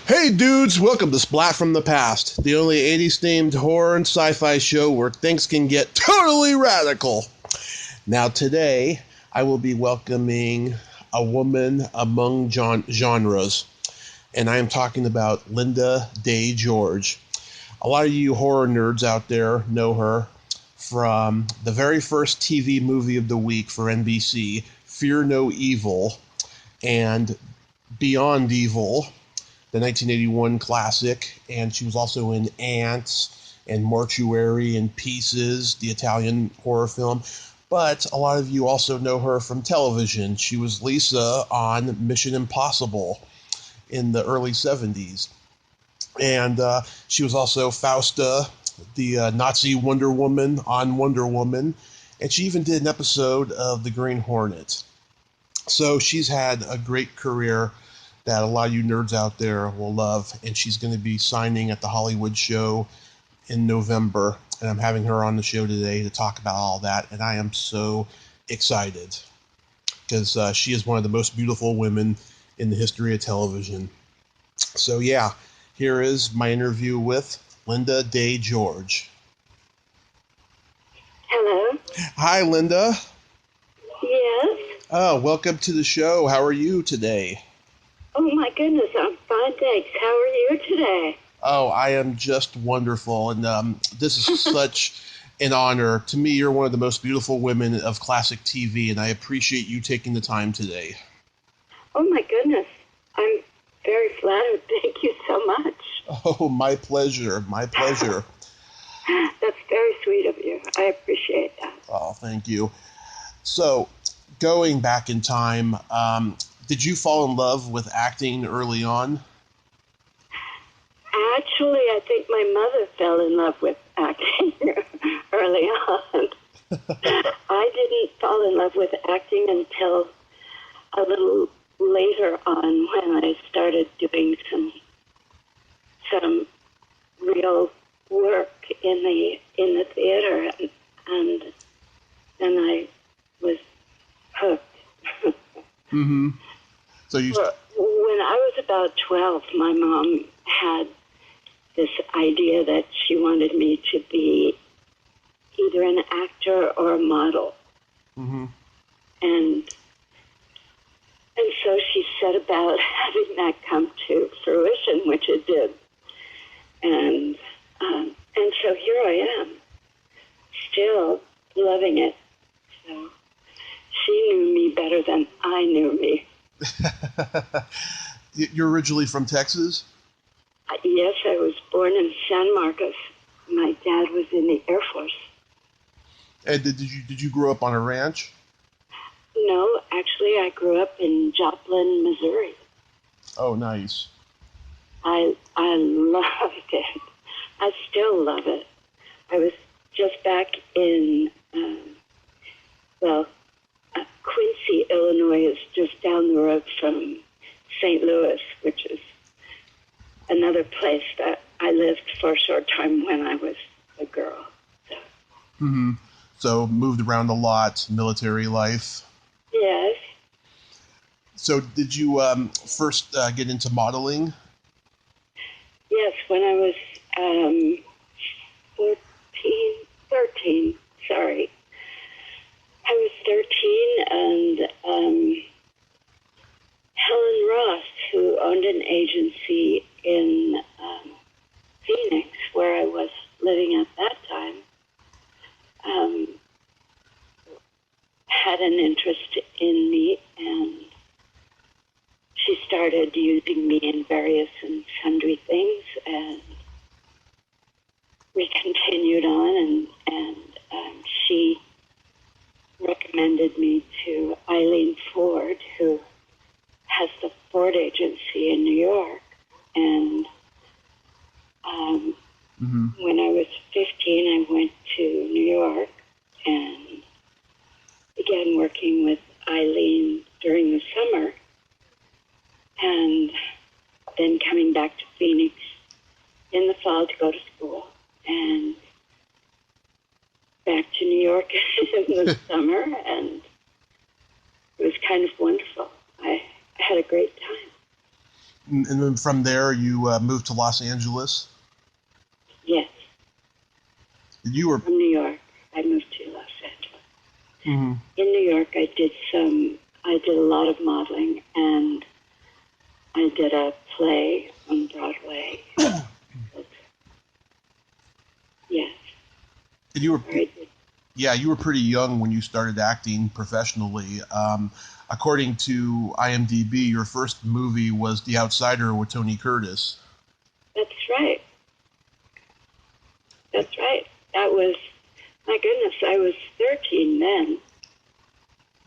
Hey dudes, welcome to Splat from the Past, the only 80s themed horror and sci-fi show where things can get totally radical. Now today, I will be welcoming a woman among genres, and I am talking about Lynda Day George. A lot of you horror nerds out there know her from the very first TV movie of the week for NBC, Fear No Evil, and Beyond Evil, the 1981 classic, and she was also in Ants and Mortuary and Pieces, the Italian horror film. But a lot of you also know her from television. She was Lisa on Mission Impossible in the early 70s. And she was also Fausta, the Nazi Wonder Woman on Wonder Woman. And she even did an episode of The Green Hornet. So she's had a great career that a lot of you nerds out there will love, and she's going to be signing at the Hollywood show in November, and I'm having her on the show today to talk about all that, and I am so excited because she is one of the most beautiful women in the history of television. So yeah, here is my interview with Lynda Day George. Hello. Hi, Lynda. Yes. Oh, welcome to the show. How are you today? Oh my goodness, I'm fine, thanks. How are you today? Oh, I am just wonderful, and this is such an honor. To me, you're one of the most beautiful women of classic TV, and I appreciate you taking the time today. Oh my goodness, I'm very flattered. Thank you so much. Oh, my pleasure, my pleasure. That's very sweet of you. I appreciate that. Oh, thank you. So, going back in time, did you fall in love with acting early on? Actually, I think my mother fell in love with acting early on. I didn't fall in love with acting until a little later on when I started doing some real work in the theater, and then I was hooked. Mm-hmm. So you. When I was about 12, my mom had this idea that she wanted me to be either an actor or a model. Mm-hmm. And so she set about having that come to fruition, which it did. And so here I am, still loving it. So she knew me better than I knew me. You're originally from Texas? Yes, I was born in San Marcos. My dad was in the Air Force. And did you grow up on a ranch? No, actually, I grew up in Joplin, Missouri. Oh, nice. I loved it. I still love it. I was just back in, Quincy, Illinois is just down the road from St. Louis, which is another place that I lived for a short time when I was a girl. So. Mm-hmm. So moved around a lot, military life. Yes. So did you first get into modeling? Yes, when I was 13, sorry. I was 13, and Helen Ross, who owned an agency in Phoenix, where I was living at that time, had an interest in me, and she started using me in various and sundry things, and we continued on, and she recommended me to Eileen Ford, who has the Ford agency in New York, and when I was 15, I went to New York and began working with Eileen during the summer, and then coming back to Phoenix in the fall to go to school, and back to New York in the summer, and it was kind of wonderful. I had a great time. And then from there, you moved to Los Angeles. Yes. You were from New York. I moved to Los Angeles. Mm-hmm. In New York, I did a lot of modeling, and I did a play on Broadway. Yes. And you were, you were pretty young when you started acting professionally. According to IMDb, your first movie was The Outsider with Tony Curtis. That's right. That's right. That was, my goodness, I was 13 then.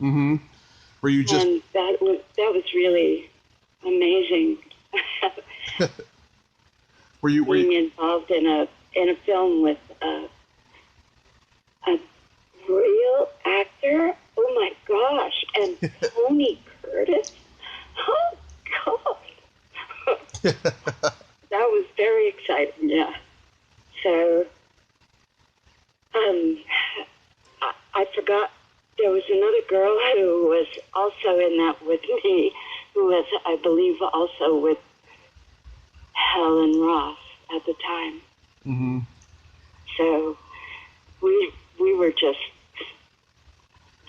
Mm-hmm. Were you just... And that was really amazing. Being involved in a film with a real actor? Oh my gosh! And Tony Curtis? Oh God! That was very exciting. Yeah. So, I forgot. There was another girl who was also in that with me, who was, I believe, also with Helen Ross at the time. Mm-hmm. So we were just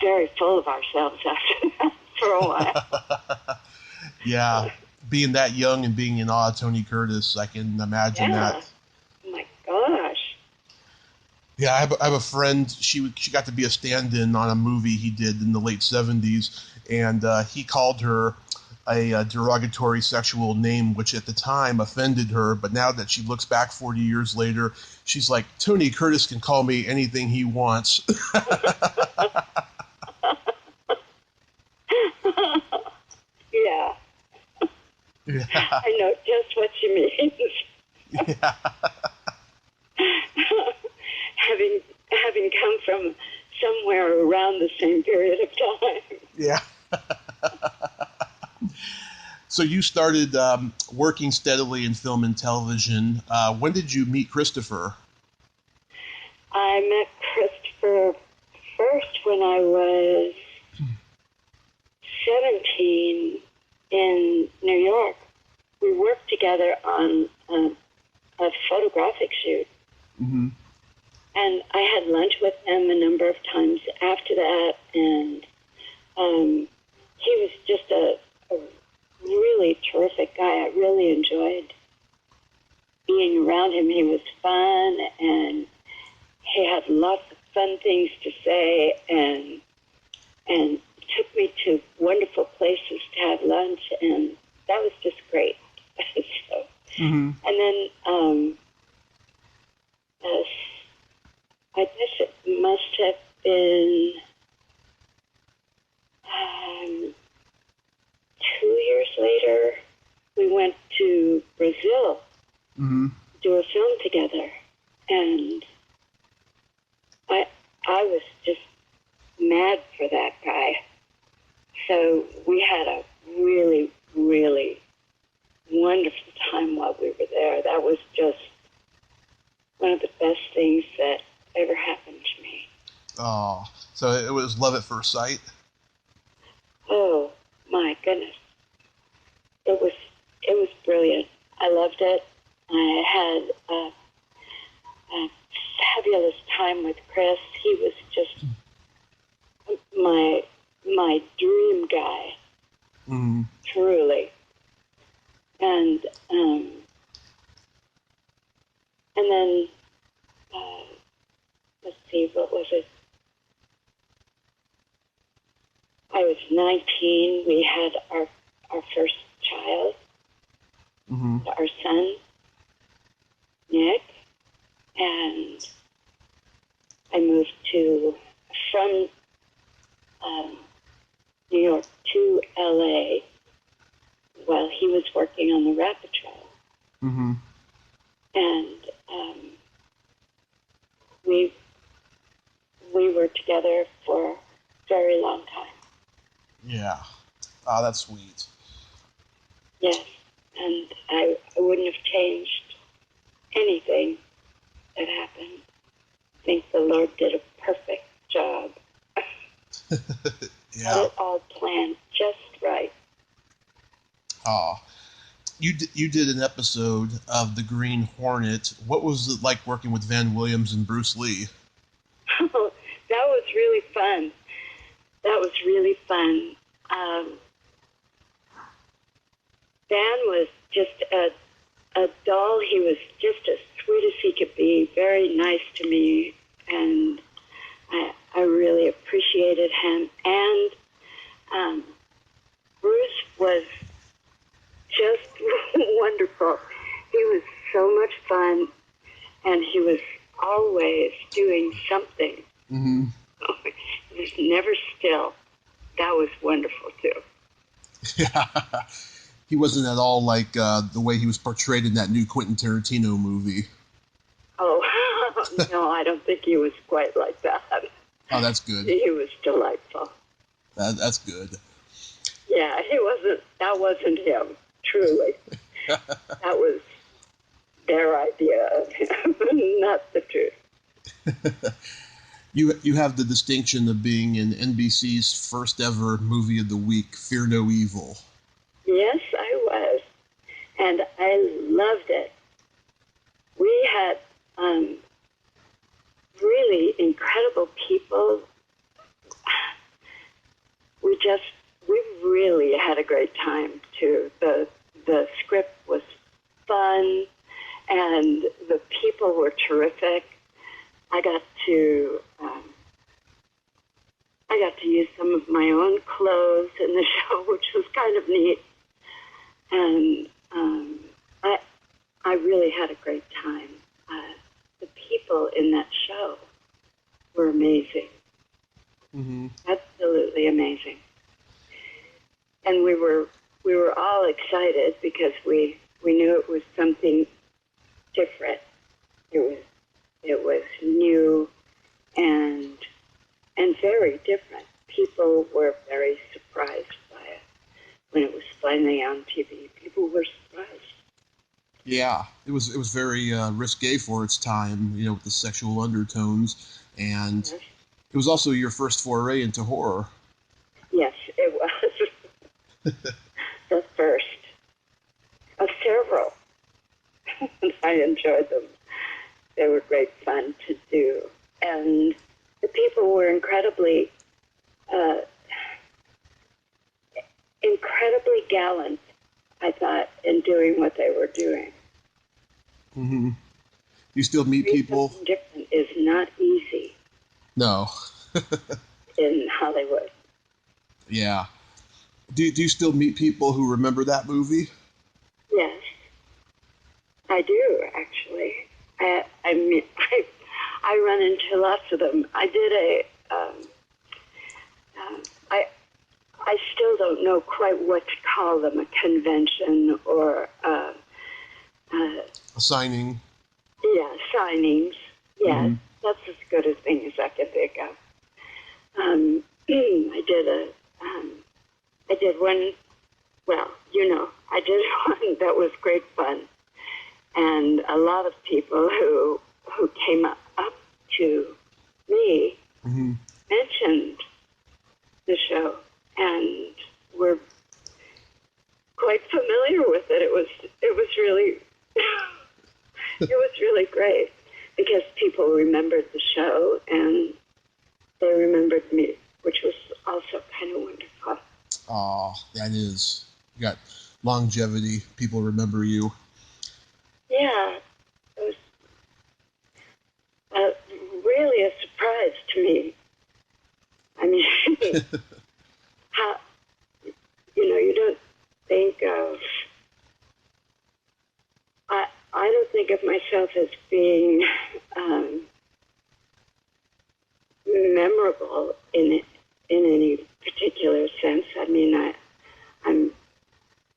very full of ourselves after that for a while. Yeah, being that young and being in awe of Tony Curtis, I can imagine that. Oh my gosh. Yeah, I have a friend. She got to be a stand-in on a movie he did in the late 70s, and he called her a derogatory sexual name, which at the time offended her. But now that she looks back 40 years later, she's like, Tony Curtis can call me anything he wants. Yeah. Yeah. I know just what you mean. Yeah. having come from somewhere around the same period of time. Yeah. So you started working steadily in film and television. When did you meet Christopher? I met Christopher first when I was 17 in New York. We worked together on a photographic shoot. Mm-hmm. And I had lunch with him a number of times after that, and he was just a really terrific guy. I really enjoyed being around him. He was fun, and he had lots of fun things to say, and took me to wonderful places to have lunch, and that was just great. So, Mm-hmm. and then I guess it must have been 2 years later, we went to Brazil Mm-hmm. to do a film together. And I was just mad for that guy. So we had a really, really wonderful time while we were there. That was just one of the best things that ever happened to me. Oh, so it was love at first sight? Oh, my goodness. It was brilliant. I loved it. I had a fabulous time with Chris. He was just my dream guy, truly. And then let's see, what was it? I was 19. We had our first child, our son, Nick, and I moved from New York to LA while he was working on the Rat Patrol. Mm-hmm. And we were together for a very long time. Yeah. Oh, that's sweet. Yes, and I wouldn't have changed anything that happened. I think the Lord did a perfect job. Yeah. Had it all planned just right. Oh. you did an episode of The Green Hornet. What was it like working with Van Williams and Bruce Lee? Oh, that was really fun. That was really fun. Van was just a doll. He was just as sweet as he could be, very nice to me, and I really appreciated him. And Bruce was just wonderful. He was so much fun, and he was always doing something. Mm-hmm. He was never still. That was wonderful, too. Yeah. He wasn't at all like the way he was portrayed in that new Quentin Tarantino movie. Oh, no, I don't think he was quite like that. Oh, that's good. He was delightful. That's good. Yeah, that wasn't him, truly. That was their idea of him, not the truth. You have the distinction of being in NBC's first ever movie of the week, Fear No Evil. Yes, I was, and I loved it. We had really incredible people. We really had a great time, too. The script was fun, and the people were terrific. I got to use some of my own clothes in the show, which was kind of neat. And I really had a great time. The people in that show were amazing. Mm-hmm. Absolutely amazing. And we were all excited because we knew it was something different. It was new and very different. People were very surprised by it when it was finally on TV. People were surprised. Yeah, it was very risque for its time, with the sexual undertones, and Yes. it was also your first foray into horror. Yes, it was. The first of several. I enjoyed them. They were great fun to do. And the people were incredibly gallant, I thought, in doing what they were doing. Mm-hmm. You still meet people? Something different is not easy. No. In Hollywood. Yeah. Do you still meet people who remember that movie? Yes, I do, actually. I run into lots of them. I did I still don't know quite what to call them, a convention or a signing. Yeah, signings. Yeah, Mm-hmm. That's as good a thing as I can think of. I did one, well, I did one that was great fun. And a lot of people who came up to me Mm-hmm. mentioned the show and were quite familiar with it. It was really it was really great because people remembered the show and they remembered me, which was also kind of wonderful. Oh, that is. You got longevity. People remember you. Yeah, it was really a surprise to me. I mean, how, you don't think of, I don't think of myself as being memorable in any particular sense. I mean, I'm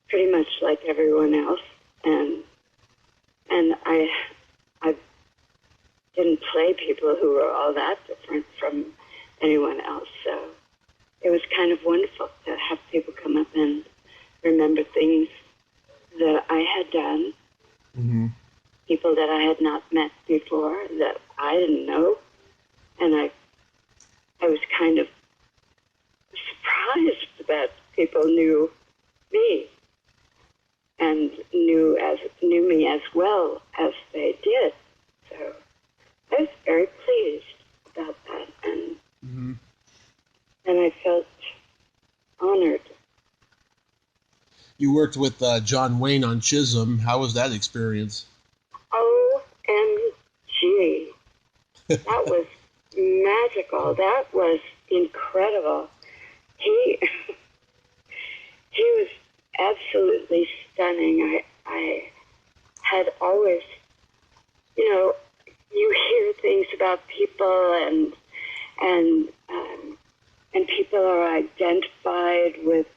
pretty much like everyone else, and I didn't play people who were all that different from anyone else. So it was kind of wonderful to have people come up and remember things that I had done, Mm-hmm. people that I had not met before that I didn't know, and I was kind of surprised that people knew me. and knew me as well as they did. So I was very pleased about that, and I felt honored. You worked with John Wayne on Chisholm. How was that experience? OMG. That was magical. That was incredible. He was absolutely stunning. I had always, you hear things about people and people are identified with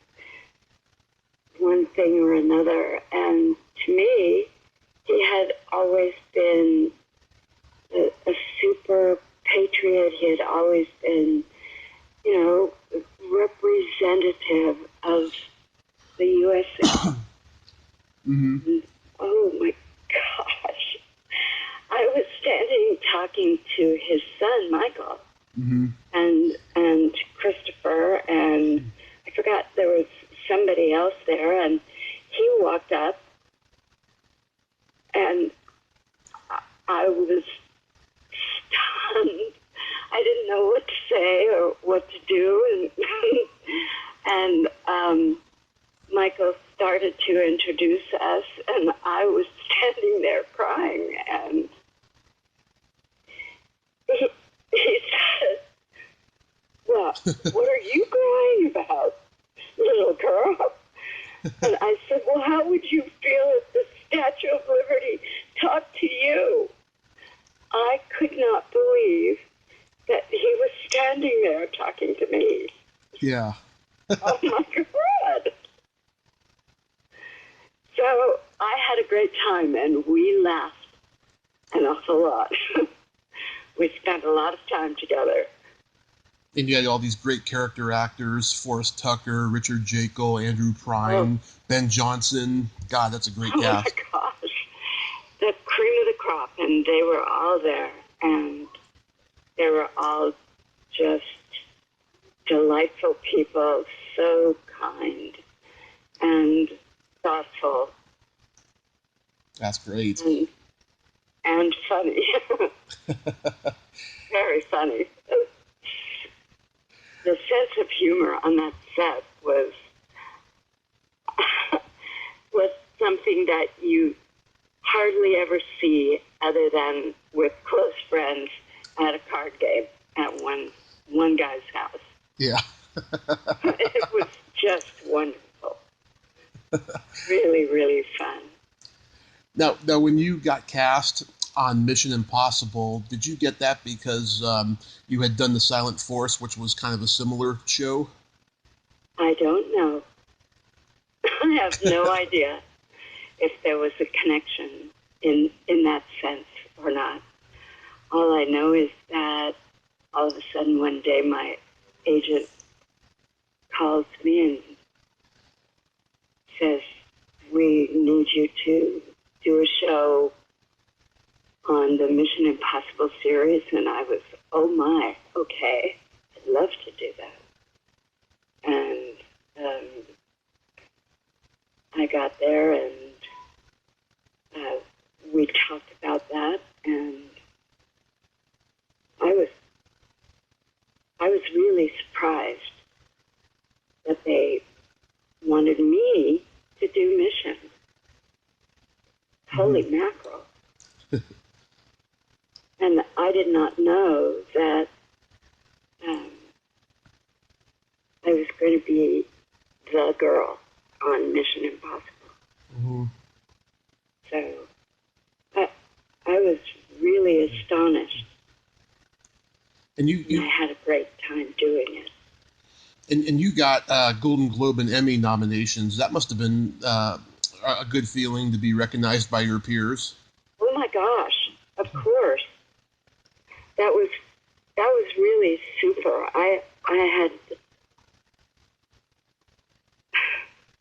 one thing or another. And to me, he had always been a super patriot. He had always been, representative of the USA. Oh my gosh. I was standing talking to his son, Michael, and Christopher, and I forgot there was somebody else there, and he walked up, and I was stunned. I didn't know what to say or what to do, and Michael started to introduce us, and I was standing there crying, and he said, "Well, what are you crying about, little girl?" And I said, "Well, how would you feel if the Statue of Liberty talked to you?" I could not believe that he was standing there talking to me. Yeah. Oh, my God. So I had a great time, and we laughed an awful lot. We spent a lot of time together. And you had all these great character actors, Forrest Tucker, Richard Jekyll, Andrew Prine, Ben Johnson. God, that's a great cast. Oh, my gosh. The cream of the crop, and they were all there, and they were all just delightful people, so kind and thoughtful. That's great. And funny. Very funny. The sense of humor on that set was something that you hardly ever see other than with close friends at a card game at one guy's house. Yeah. It was just wonderful. Really, really fun. Now, when you got cast on Mission Impossible, did you get that because you had done The Silent Force, which was kind of a similar show? I don't know. I have no idea if there was a connection in that sense or not. All I know is that all of a sudden one day my agent calls me and says, "We need you to do a show on the Mission Impossible series." And I was, oh my, okay, I'd love to do that. And I got there and we talked about that, and I was really surprised that they wanted me to do Mission. Holy mackerel. And I did not know that I was going to be the girl on Mission Impossible. So I was really astonished. And I had a great time doing it. And you got Golden Globe and Emmy nominations. That must have been a good feeling to be recognized by your peers. Oh my gosh! Of course, that was really super. I had,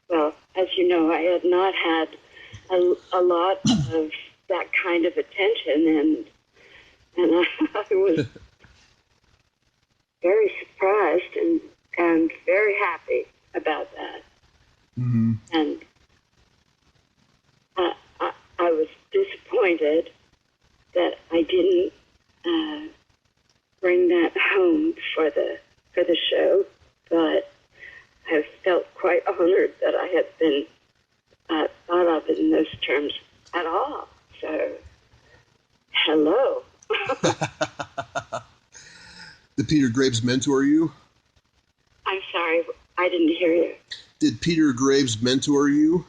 well, as you know, I had not had a lot of that kind of attention, and I was very surprised and very happy about that. And I was disappointed that I didn't bring that home for the show, but I felt quite honored that I had been thought of in those terms at all. So, hello. Did Peter Graves mentor you? I'm sorry, I didn't hear you. Did Peter Graves mentor you?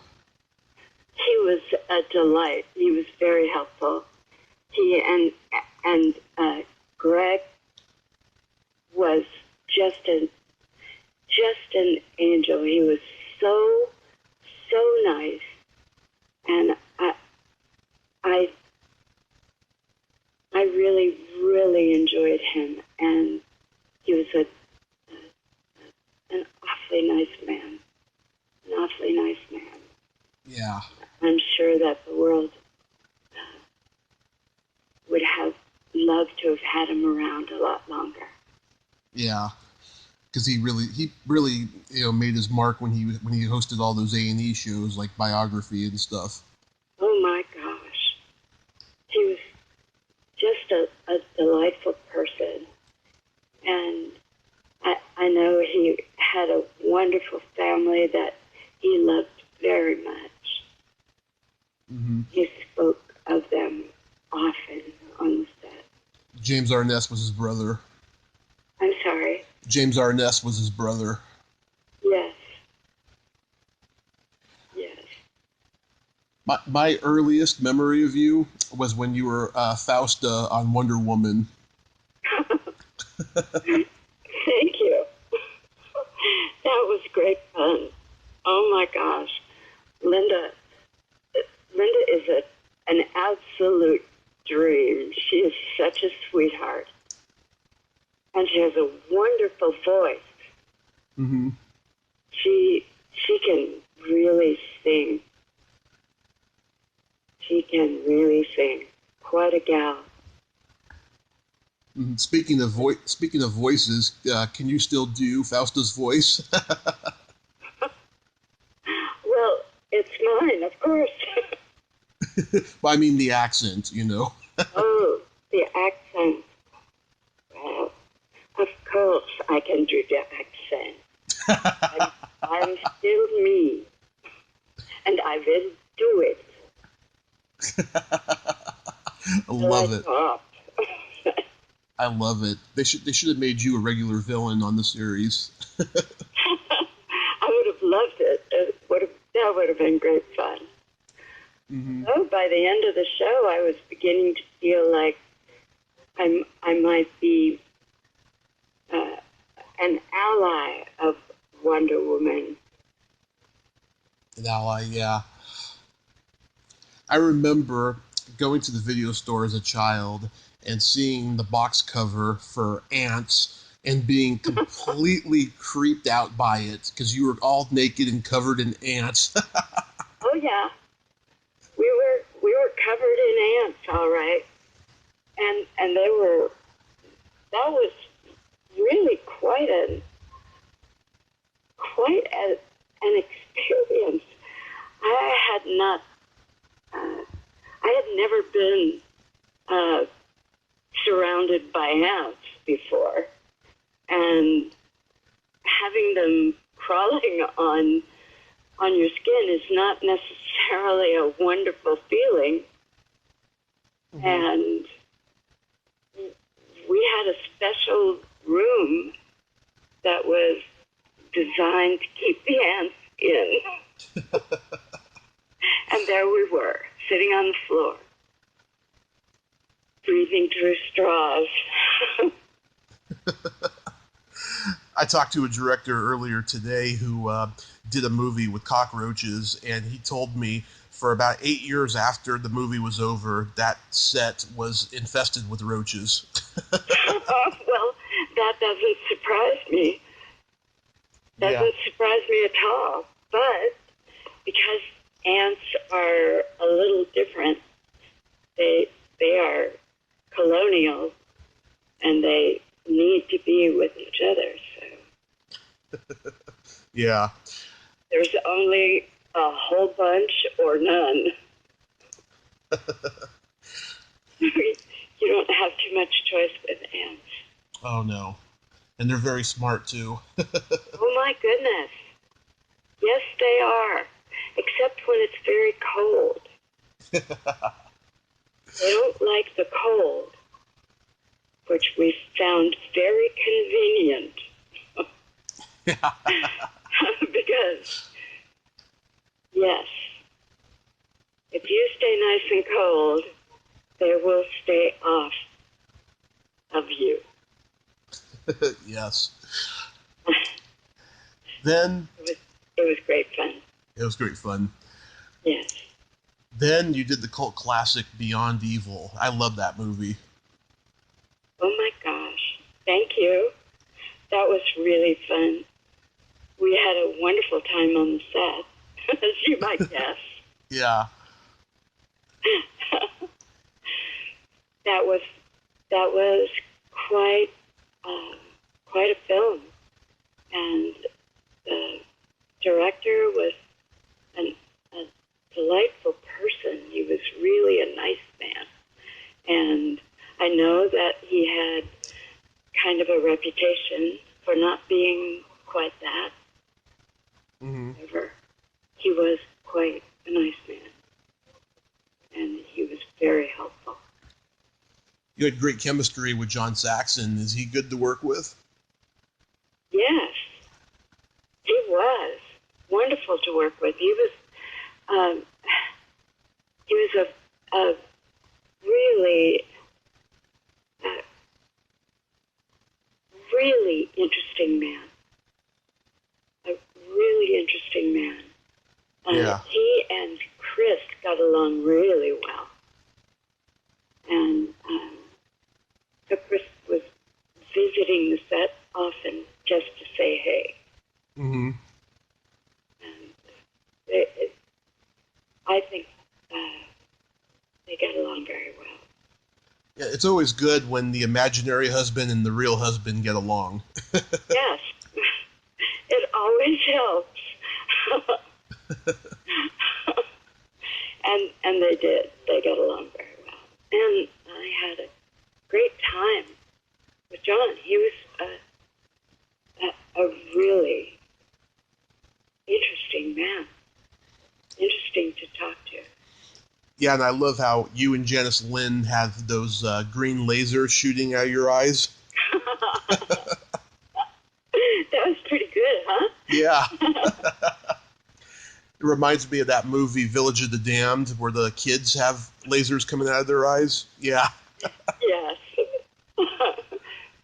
He was a delight. He was very helpful. He and Greg was just an angel. He was so nice, and I really enjoyed him, and he was an awfully nice man. An awfully nice man. Yeah. I'm sure that the world would have loved to have had him around a lot longer. Yeah, because he really made his mark when he hosted all those A&E shows like Biography and stuff. Oh my gosh, he was just a delightful person, and I know he had a wonderful family that he loved very much. Mm-hmm. He spoke of them often on the set. James Arness was his brother. I'm sorry? James Arness was his brother. Yes. Yes. My earliest memory of you was when you were Fausta on Wonder Woman. Thank you. That was great fun. Oh my gosh. Lynda is an absolute dream. She is such a sweetheart. And she has a wonderful voice. Mm-hmm. She can really sing. She can really sing. Quite a gal. Mm-hmm. Speaking of voices, can you still do Fausta's voice? Well, it's mine, of course. Well, I mean the accent, you know. Oh, the accent. Well, of course I can do the accent. I'm still me. And I will do it. I love it. I love it. They should have made you a regular villain on the series. I would have loved it. That would have been great fun. Mm-hmm. So by the end of the show, I was beginning to feel like I might be an ally of Wonder Woman. An ally, yeah. I remember going to the video store as a child and seeing the box cover for Ants and being completely creeped out by it because you were all naked and covered in ants. Oh yeah, we were covered in ants, all right, and that was really quite an experience. I had never been surrounded by ants before, and having them crawling on your skin is not necessarily a wonderful feeling. Mm-hmm. And we had a special room that was designed to keep the ants in. And there we were, sitting on the floor, breathing through straws. I talked to a director earlier today who did a movie with cockroaches, and he told me for about 8 years after the movie was over, that set was infested with roaches. Well, that doesn't surprise me. Doesn't surprise me at all. But because ants are a little different, they are colonial, and they need to be with each other. So yeah. There's only a whole bunch or none. choice with ants. Oh, no. And they're very smart, too. Oh, my goodness. Yes, they are. Except when it's very cold. They don't like the cold, which we found very convenient. Because, yes, if you stay nice and cold, they will stay off of you. Yes. Then... It was great fun. It was great fun. Yes. Then you did the cult classic Beyond Evil. I love that movie. Oh, my gosh. Thank you. That was really fun. We had a wonderful time on the set, as you might guess. Yeah. That was quite a film, and the director was a delightful person. He was really a nice man, and I know that he had kind of a reputation for not being quite that. Mm-hmm. However, he was quite a nice man, and he was very helpful. You had great chemistry with John Saxon. Is he good to work with? Yes, he was wonderful to work with. He was a really really interesting man. A really interesting man. Yeah. He and Chris got along really well. And so Chris was visiting the set often just to say hey. Mm-hmm. And I think they got along very well. Yeah, it's always good when the imaginary husband and the real husband get along. Yes. It always helps. And they did. They got along very well. And I had a great time with John. He was a really interesting man. Interesting to talk to. Yeah, and I love how you and Janice Lynn have those green lasers shooting out of your eyes. That was pretty good, huh? Yeah. It reminds me of that movie Village of the Damned, where the kids have lasers coming out of their eyes. Yeah. Yes.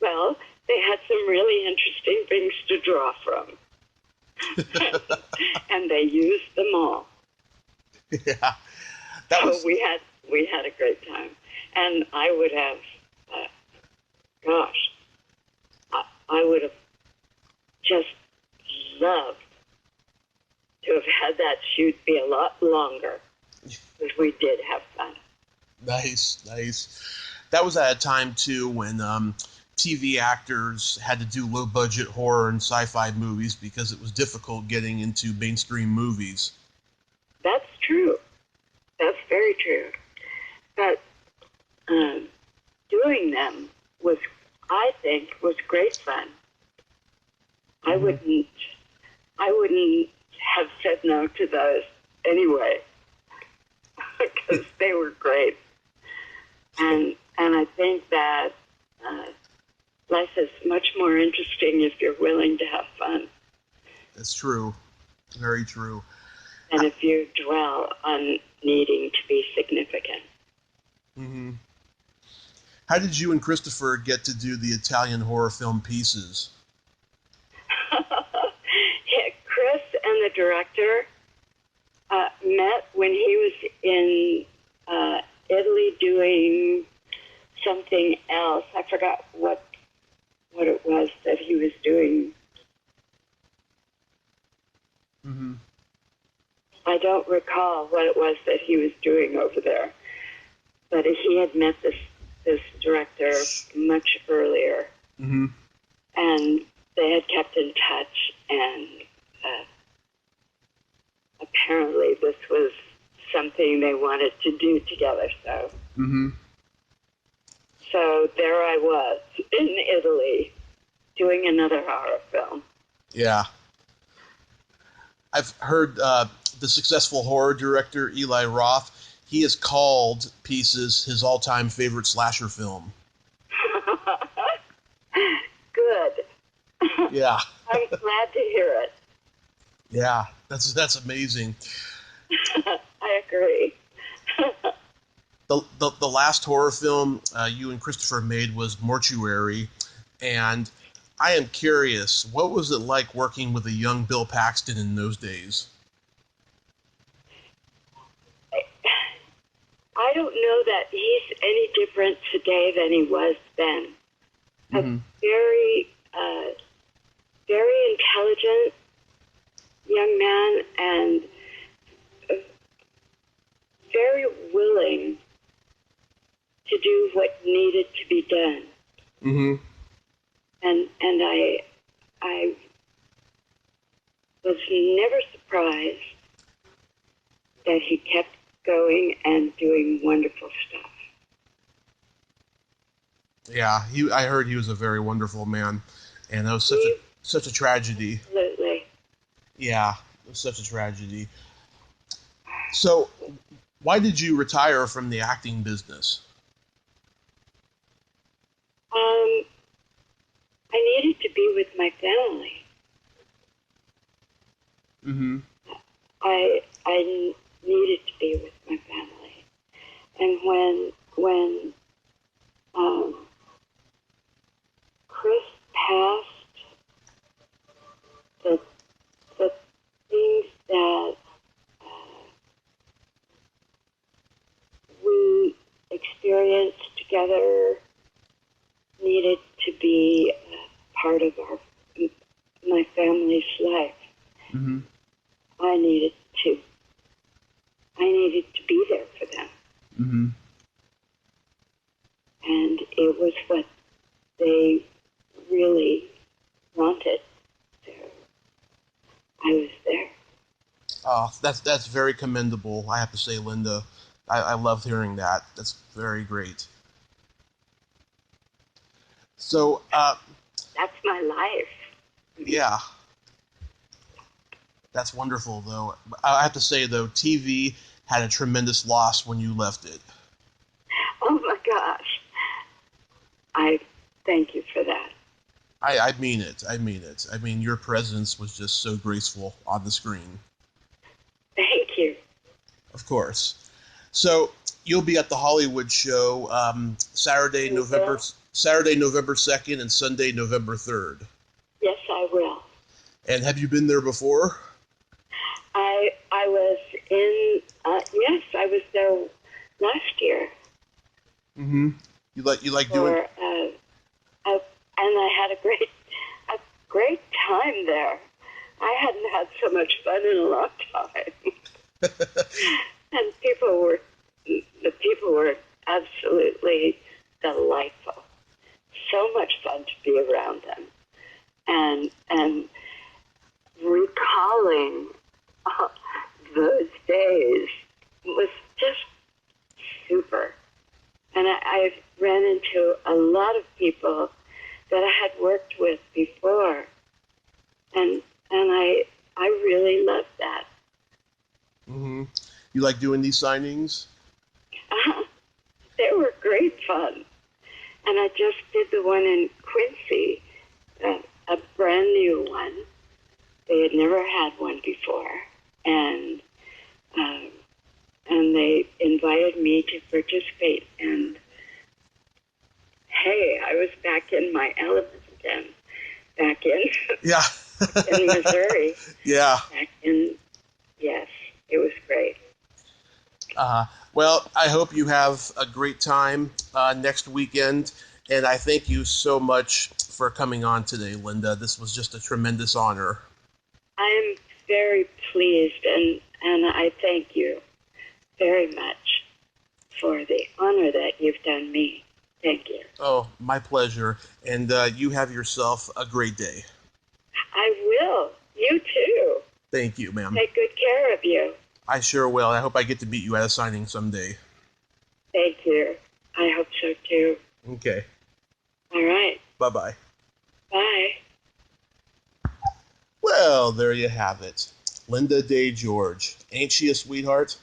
Well, they had some really interesting things to draw from. And they used them all. Yeah. So we had a great time. And I would have, I would have just loved to have had that shoot be a lot longer, because we did have fun. Nice. That was at a time, too, when TV actors had to do low-budget horror and sci-fi movies because it was difficult getting into mainstream movies. That's true. That's very true. But doing them was, I think, was great fun. I wouldn't have said no to those anyway, because they were great. And I think that life is much more interesting if you're willing to have fun. That's true. Very true. And if you dwell on needing to be significant. Mm-hmm. How did you and Christopher get to do the Italian horror film Pieces? Chris and the director met when he was in Italy doing something else. I forgot what it was that he was doing. Mm-hmm. I don't recall what it was that he was doing over there. But he had met this director much earlier. Mm-hmm. And they had kept in touch, and apparently this was something they wanted to do together. So, Mm-hmm. So there I was in Italy doing another horror film. Yeah. I've heard the successful horror director Eli Roth, he has called Pieces his all-time favorite slasher film. Good. Yeah. I'm glad to hear it. Yeah, that's amazing. I agree. The last horror film you and Christopher made was Mortuary, and I am curious, what was it like working with a young Bill Paxton in those days? I don't know that he's any different today than he was then. Mm-hmm. A very intelligent young man and very willing to do what needed to be done. Mm-hmm. And I was never surprised that he kept going and doing wonderful stuff. Yeah, I heard he was a very wonderful man, and that was such a tragedy. Absolutely. Yeah, it was such a tragedy. So, why did you retire from the acting business? I needed to be with my family. Mm-hmm. I needed to be with my family, and when Chris passed, the things that we experienced together needed to be part of my family's life. Mm-hmm. I needed to be there for them. Mm-hmm. And it was what they really wanted. So I was there. Oh, that's very commendable, I have to say, Lynda. I love hearing that. That's very great. So, That's my life. yeah. That's wonderful, though. I have to say, though, TV had a tremendous loss when you left it. Oh my gosh. I thank you for that. I mean it. I mean it. I mean, your presence was just so graceful on the screen. Thank you. Of course. So, you'll be at the Hollywood show Saturday, November 2nd and Sunday, November 3rd. Yes, I will. And have you been there before? I was in, yes, I was there last year. Mm-hmm. You like doing? And I had a great time there. I hadn't had so much fun in a long time. And the people were absolutely delightful. So much fun to be around them. And recalling those days was just super. And I ran into a lot of people that I had worked with before. And I really loved that. Mm-hmm. You like doing these signings? They were great fun. And I just did the one in Quincy, a brand new one. They had never had one before. And they invited me to participate. And hey, I was back in my element again. Back in Yeah. in Missouri. Yeah. Yes, it was great. Well, I hope you have a great time next weekend, and I thank you so much for coming on today, Lynda. This was just a tremendous honor. I'm very pleased, and I thank you very much for the honor that you've done me. Thank you. Oh, my pleasure, and you have yourself a great day. I will. You too. Thank you, ma'am. Take good care of you. I sure will. I hope I get to meet you at a signing someday. Thank you. I hope so too. Okay. All right. Bye-bye. Bye. Well, there you have it. Lynda Day George. Ain't she a sweetheart?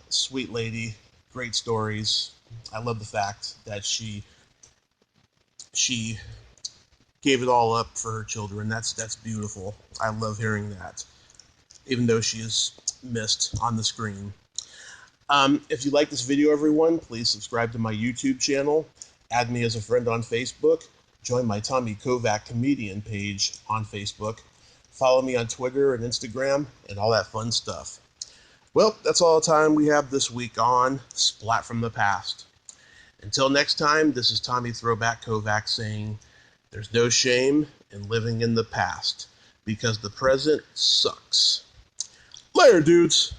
Sweet lady. Great stories. I love the fact that she gave it all up for her children. That's beautiful. I love hearing that, even though she is missed on the screen. If you like this video, everyone, please subscribe to my YouTube channel, add me as a friend on Facebook, join my Tommy Kovac comedian page on Facebook, follow me on Twitter and Instagram, and all that fun stuff. Well, that's all the time we have this week on Splat from the Past. Until next time, this is Tommy Throwback Kovac saying, there's no shame in living in the past, because the present sucks. Later, dudes!